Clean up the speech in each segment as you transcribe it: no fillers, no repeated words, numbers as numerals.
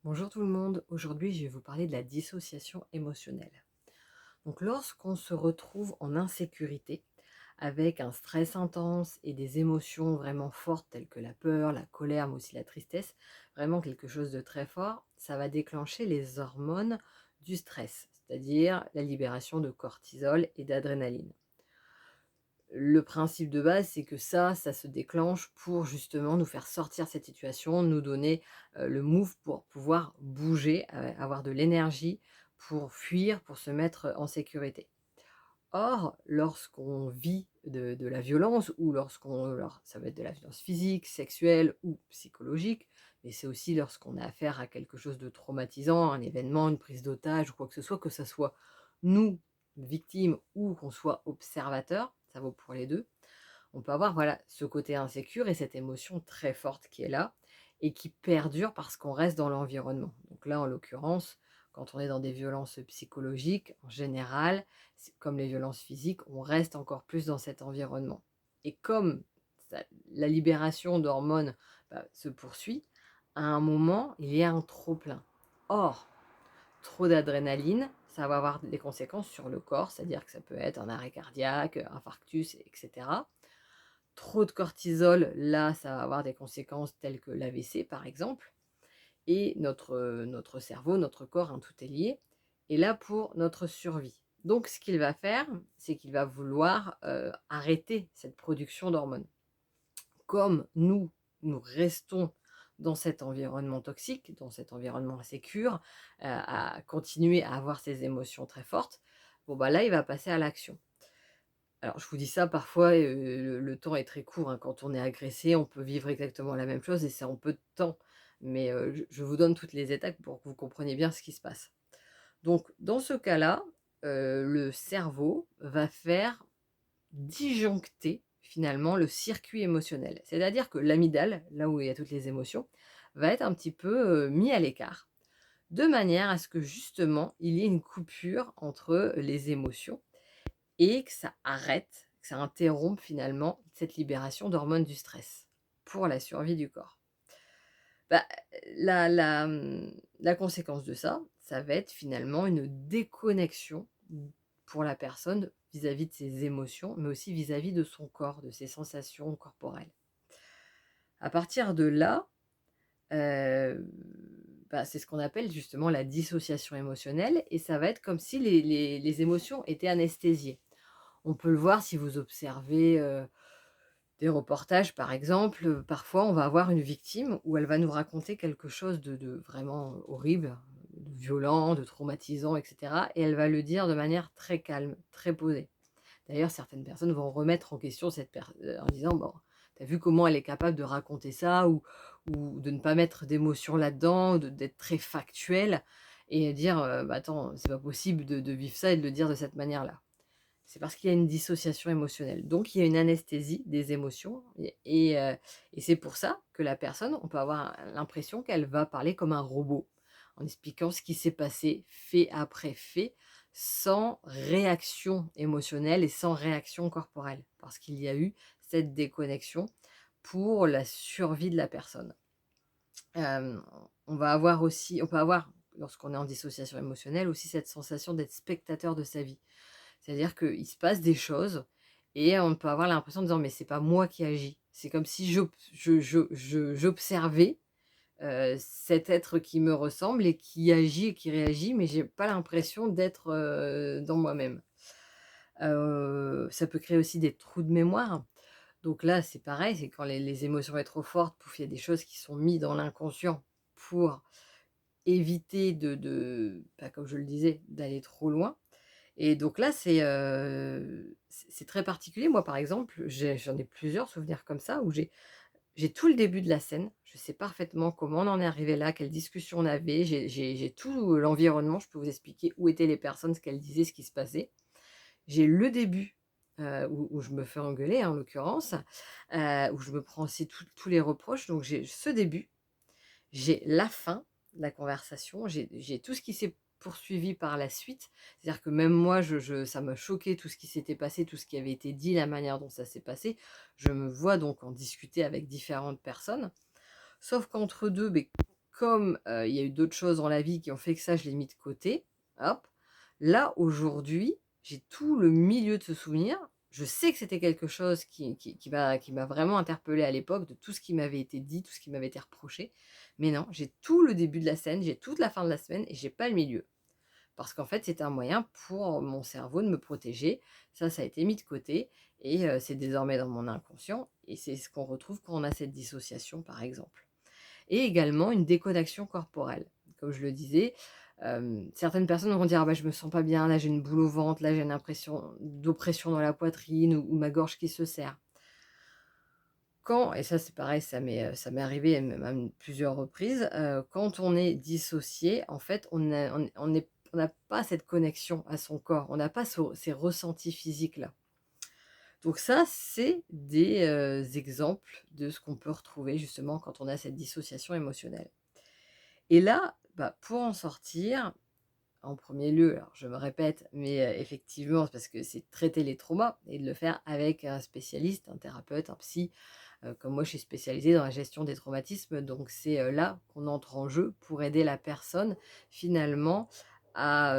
Bonjour tout le monde, aujourd'hui je vais vous parler de la dissociation émotionnelle. Donc lorsqu'on se retrouve en insécurité, avec un stress intense et des émotions vraiment fortes telles que la peur, la colère, mais aussi la tristesse, vraiment quelque chose de très fort, ça va déclencher les hormones du stress, c'est-à-dire la libération de cortisol et d'adrénaline. Le principe de base, c'est que ça se déclenche pour justement nous faire sortir de cette situation, nous donner, le move pour pouvoir bouger, avoir de l'énergie pour fuir, pour se mettre en sécurité. Or, lorsqu'on vit de la violence ou alors ça va être de la violence physique, sexuelle ou psychologique, mais c'est aussi lorsqu'on a affaire à quelque chose de traumatisant, un événement, une prise d'otage ou quoi que ça soit nous, victimes ou qu'on soit observateur, ça vaut pour les 2. On peut avoir, voilà, ce côté insécure et cette émotion très forte qui est là et qui perdure parce qu'on reste dans l'environnement. Donc là, en l'occurrence, quand on est dans des violences psychologiques, en général, c'est comme les violences physiques, on reste encore plus dans cet environnement. Et comme la libération d'hormones se poursuit, à un moment, il y a un trop-plein. Or, trop d'adrénaline, ça va avoir des conséquences sur le corps, c'est-à-dire que ça peut être un arrêt cardiaque, infarctus, etc. Trop de cortisol, là, ça va avoir des conséquences telles que l'AVC, par exemple. Et notre cerveau, notre corps, hein, tout est lié, est là pour notre survie. Donc ce qu'il va faire, c'est qu'il va vouloir, arrêter cette production d'hormones. Comme nous restons dans cet environnement toxique, dans cet environnement insécure, à continuer à avoir ces émotions très fortes, bon, bah, là, il va passer à l'action. Alors je vous dis ça parfois, le temps est très court, hein. Quand on est agressé, on peut vivre exactement la même chose et c'est en peu de temps. Mais, je vous donne toutes les étapes pour que vous compreniez bien ce qui se passe. Donc dans ce cas-là, le cerveau va faire disjoncter finalement le circuit émotionnel. C'est-à-dire que l'amygdale, là où il y a toutes les émotions, va être un petit peu, mis à l'écart, de manière à ce que justement il y ait une coupure entre les émotions et que ça arrête, que ça interrompe finalement cette libération d'hormones du stress, pour la survie du corps. Bah, la conséquence de ça, ça va être finalement une déconnexion, pour la personne vis-à-vis de ses émotions, mais aussi vis-à-vis de son corps, de ses sensations corporelles. À partir de là, heu, c'est ce qu'on appelle justement la dissociation émotionnelle et ça va être comme si les émotions étaient anesthésiées. On peut le voir si vous observez, des reportages par exemple, parfois on va avoir une victime où elle va nous raconter quelque chose de vraiment horrible, de violent, de traumatisant et cetera et elle va le dire de manière très calme, très posée. D'ailleurs, certaines personnes vont remettre en question en disant: «Bon, tu as vu comment elle est capable de raconter ça?» ou de ne pas mettre d'émotion là-dedans, d'être très factuelle et dire, «Bah, attends, c'est pas possible de vivre ça et de le dire de cette manière-là». C'est parce qu'il y a une dissociation émotionnelle. Donc il y a une anesthésie des émotions et c'est pour ça que la personne, on peut avoir l'impression qu'elle va parler comme un robot, en expliquant ce qui s'est passé, fait après fait, sans réaction émotionnelle et sans réaction corporelle. Parce qu'il y a eu cette déconnexion pour la survie de la personne. Hem, on peut avoir, lorsqu'on est en dissociation émotionnelle, aussi cette sensation d'être spectateur de sa vie. C'est-à-dire qu'il se passe des choses et on peut avoir l'impression de dire: «Mais c'est pas moi qui agis». C'est comme si j'observais, cet être qui me ressemble et qui agit et qui réagit, mais j'ai pas l'impression d'être, dans moi-même. Ça peut créer aussi des trous de mémoire. Donc là, c'est pareil, c'est quand les émotions sont trop fortes, pouf, il y a des choses qui sont mis dans l'inconscient pour éviter comme je le disais, d'aller trop loin. Et donc là, c'est très particulier. Moi, par exemple, j'en ai plusieurs souvenirs comme ça où j'ai tout le début de la scène. Je sais parfaitement comment on en est arrivé là, quelle discussion on avait. J'ai tout, l'environnement. Je peux vous expliquer où étaient les personnes, ce qu'elles disaient, ce qui se passait. J'ai le début, où je me fais engueuler, en l'occurrence, où je me prends aussi tous les reproches. Donc j'ai ce début, j'ai la fin de la conversation, j'ai tout ce qui s'est poursuivi par la suite. C'est-à-dire que même moi, je ça m'a choqué tout ce qui s'était passé, tout ce qui avait été dit, la manière dont ça s'est passé. Je me vois donc en discuter avec différentes personnes. Sauf qu'entre 2, beh, comme, il y a eu d'autres choses dans la vie qui ont fait que ça, je l'ai mis de côté, hop. Là, aujourd'hui, j'ai tout le milieu de ce souvenir. Je sais que c'était quelque chose qui m'a vraiment interpellée à l'époque, de tout ce qui m'avait été dit, tout ce qui m'avait été reproché. Mais non, j'ai tout le début de la scène, j'ai toute la fin de la semaine et j'ai pas le milieu. Parce qu'en fait, c'était un moyen pour mon cerveau de me protéger. Ça a été mis de côté et c'est désormais dans mon inconscient et c'est ce qu'on retrouve quand on a cette dissociation, par exemple. Et également une déconnexion corporelle. Comme je le disais, certaines personnes vont dire: «Ah bah, je me sens pas bien, là j'ai une boule au ventre, là j'ai une impression d'oppression dans la poitrine ou ma gorge qui se serre». Quand et ça c'est pareil, ça m'est arrivé même plusieurs reprises, quand on est dissocié, en fait, on n'a pas cette connexion à son corps, on n'a pas ces ressentis physiques-là. Donc ça, c'est des, exemples de ce qu'on peut retrouver justement quand on a cette dissociation émotionnelle. Et là, bah, pour en sortir, en premier lieu, alors je me répète, mais effectivement, c'est parce que c'est traiter les traumas et de le faire avec un spécialiste, un thérapeute, un psy. Comme moi, je suis spécialisée dans la gestion des traumatismes, donc c'est, là qu'on entre en jeu pour aider la personne finalement à,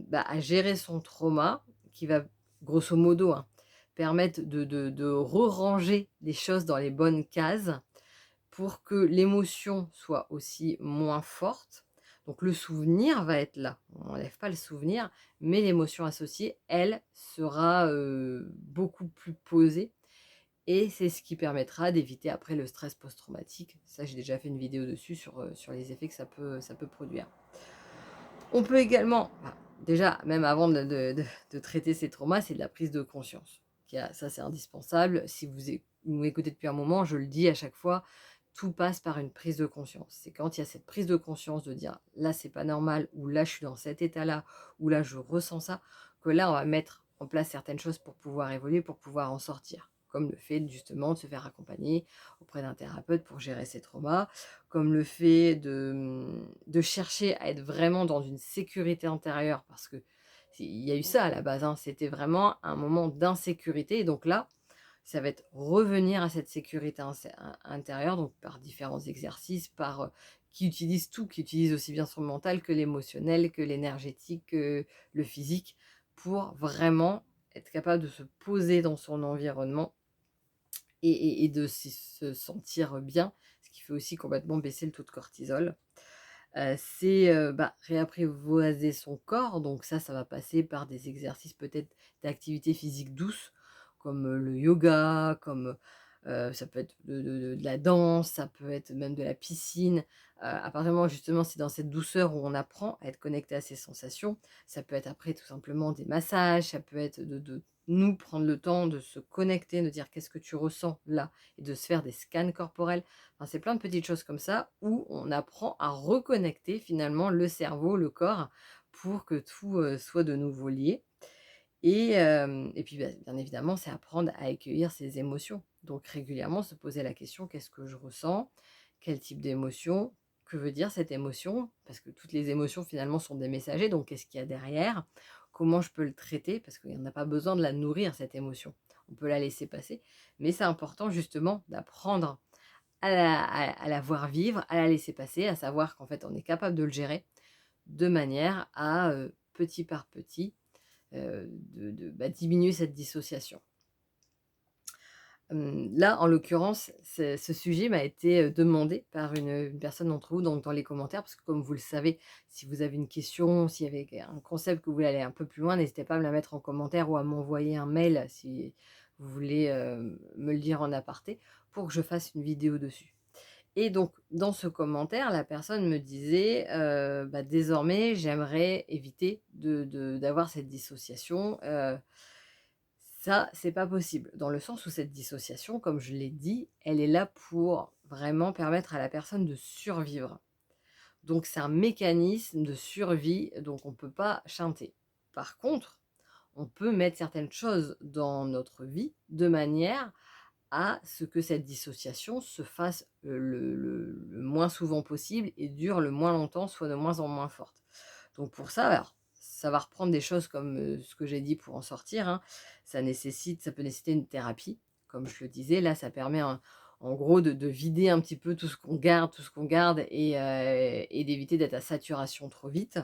bah, à gérer son trauma qui va grosso modo, hein, permettre de re-ranger les choses dans les bonnes cases pour que l'émotion soit aussi moins forte. Donc le souvenir va être là, on n'enlève pas le souvenir, mais l'émotion associée, elle, sera, beaucoup plus posée et c'est ce qui permettra d'éviter après le stress post-traumatique. Ça, j'ai déjà fait une vidéo dessus sur les effets que ça peut produire. On peut également, bah, déjà, même avant de traiter ces traumas, c'est de la prise de conscience. Ça, c'est indispensable. Si vous m'écoutez depuis un moment, je le dis à chaque fois, tout passe par une prise de conscience. C'est quand il y a cette prise de conscience de dire là, c'est pas normal, ou là, je suis dans cet état-là, ou là, je ressens ça, que là, on va mettre en place certaines choses pour pouvoir évoluer, pour pouvoir en sortir. Comme le fait justement de se faire accompagner auprès d'un thérapeute pour gérer ses traumas, comme le fait de chercher à être vraiment dans une sécurité intérieure parce que il y a eu ça à la base, hein, c'était vraiment un moment d'insécurité et donc là, ça va être revenir à cette sécurité intérieure, donc par différents exercices, qui utilisent tout, qui utilisent aussi bien son mental que l'émotionnel, que l'énergétique, que le physique, pour vraiment être capable de se poser dans son environnement et de se sentir bien, ce qui fait aussi complètement baisser le taux de cortisol. C'est, bah, réapprivoiser son corps, donc ça va passer par des exercices peut-être d'activité physique douce, comme, le yoga, comme, ça peut être de la danse, ça peut être même de la piscine. À partir du moment où justement c'est dans cette douceur où on apprend à être connecté à ses sensations. Ça peut être après tout simplement des massages, ça peut être de nous prendre le temps de se connecter, de dire: «Qu'est-ce que tu ressens là?» et de se faire des scans corporels. Enfin, c'est plein de petites choses comme ça où on apprend à reconnecter finalement le cerveau, le corps pour que tout, soit de nouveau lié et puis, bah, bien évidemment, c'est apprendre à accueillir ses émotions. Donc régulièrement se poser la question: «Qu'est-ce que je ressens? Quel type d'émotion? Que veut dire cette émotion?» parce que toutes les émotions finalement sont des messagers, donc qu'est-ce qu'il y a derrière? Comment je peux le traiter? Parce qu'il n'y en a pas besoin de la nourrir cette émotion. On peut la laisser passer, mais c'est important justement d'apprendre à la voir vivre, à la laisser passer, à savoir qu'en fait, on est capable de le gérer de manière à, petit par petit, bah, diminuer cette dissociation. Là, en l'occurrence, ce sujet m'a été, demandé par une personne d'entre vous, donc dans les commentaires, parce que comme vous le savez, si vous avez une question, s'il y avait un concept que vous voulez aller un peu plus loin, n'hésitez pas à me la mettre en commentaire ou à m'envoyer un mail si vous voulez, me le dire en aparté pour que je fasse une vidéo dessus. Et donc, dans ce commentaire, la personne me disait, bah, désormais, j'aimerais éviter d'avoir cette dissociation. Ça, c'est pas possible, dans le sens où cette dissociation, comme je l'ai dit, elle est là pour vraiment permettre à la personne de survivre. Donc, c'est un mécanisme de survie, donc on ne peut pas chanter. Par contre, on peut mettre certaines choses dans notre vie de manière à ce que cette dissociation se fasse, le moins souvent possible et dure le moins longtemps, soit de moins en moins forte. Donc pour ça, alors, ça va reprendre des choses comme, ce que j'ai dit pour en sortir, hein. Ça peut nécessiter une thérapie, comme je le disais. Là, ça permet En gros, de vider un petit peu tout ce qu'on garde et d'éviter d'être à saturation trop vite.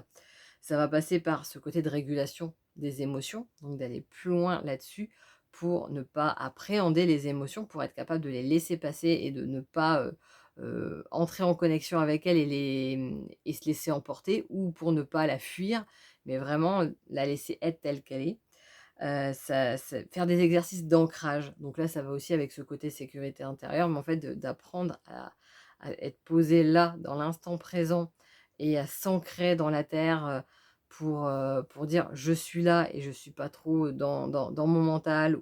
Ça va passer par ce côté de régulation des émotions, donc d'aller plus loin là-dessus pour ne pas appréhender les émotions, pour être capable de les laisser passer et de ne pas, entrer en connexion avec elles et se laisser emporter ou pour ne pas la fuir, mais vraiment la laisser être telle qu'elle est. Ça faire des exercices d'ancrage. Donc là, ça va aussi avec ce côté sécurité intérieure, mais en fait d'apprendre à être posé là, dans l'instant présent et à s'ancrer dans la terre, pour dire: «Je suis là et je suis pas trop dans mon mental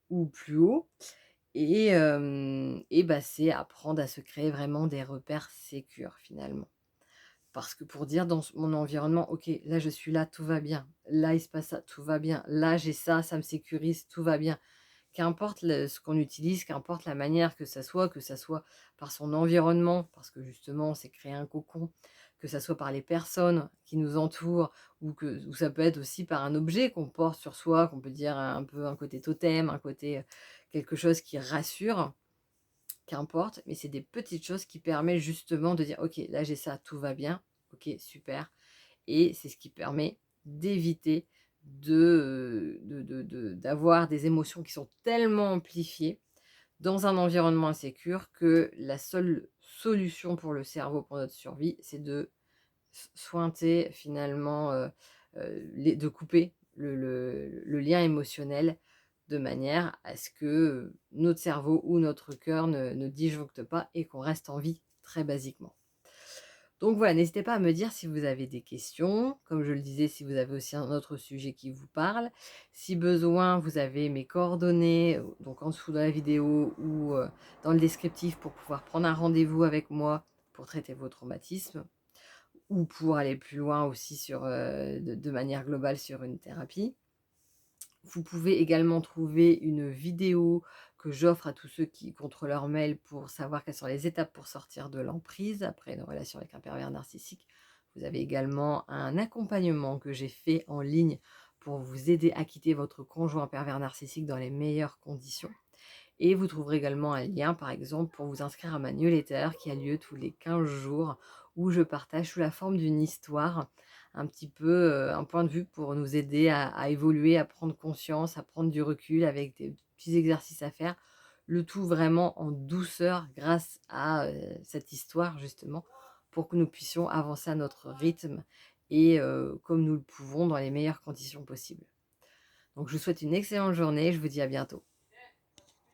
ou plus haut» et bah, c'est apprendre à se créer vraiment des repères sécures finalement. Parce que pour dire dans mon environnement: «OK, là je suis là, tout va bien. Là il se passe ça, tout va bien. Là j'ai ça me sécurise, tout va bien». Qu'importe ce qu'on utilise, qu'importe la manière que ça soit par son environnement, parce que justement c'est créer un cocon, que ça soit par les personnes qui nous entourent ou ça peut être aussi par un objet qu'on porte sur soi, qu'on peut dire un peu un côté totem, un côté, quelque chose qui rassure. Qu'importe, mais c'est des petites choses qui permettent justement de dire: «OK, là j'ai ça, tout va bien. OK, super» et c'est ce qui permet d'éviter d'avoir des émotions qui sont tellement amplifiées dans un environnement insécure que la seule solution pour le cerveau, pour notre survie, c'est de sointer finalement, les de couper le lien émotionnel de manière à ce que, notre cerveau ou notre cœur ne disjoncte pas et qu'on reste en vie, très basiquement. Donc voilà, n'hésitez pas à me dire si vous avez des questions. Comme je le disais, si vous avez aussi un autre sujet qui vous parle. Si besoin, vous avez mes coordonnées, donc en dessous de la vidéo ou, dans le descriptif pour pouvoir prendre un rendez-vous avec moi pour traiter vos traumatismes ou pour aller plus loin aussi sur, de manière globale sur une thérapie. Vous pouvez également trouver une vidéo que j'offre à tous ceux qui contre leur mail pour savoir quelles sont les étapes pour sortir de l'emprise après une relation avec un pervers narcissique. Vous avez également un accompagnement que j'ai fait en ligne pour vous aider à quitter votre conjoint pervers narcissique dans les meilleures conditions. Et vous trouverez également un lien, par exemple, pour vous inscrire à ma newsletter qui a lieu tous les 15 jours, où je partage sous la forme d'une histoire, un petit peu un point de vue pour nous aider à évoluer, à prendre conscience, à prendre du recul avec des petits exercices à faire. Le tout vraiment en douceur grâce à cette histoire, justement, pour que nous puissions avancer à notre rythme et comme nous le pouvons dans les meilleures conditions possibles. Donc je vous souhaite une excellente journée, je vous dis à bientôt.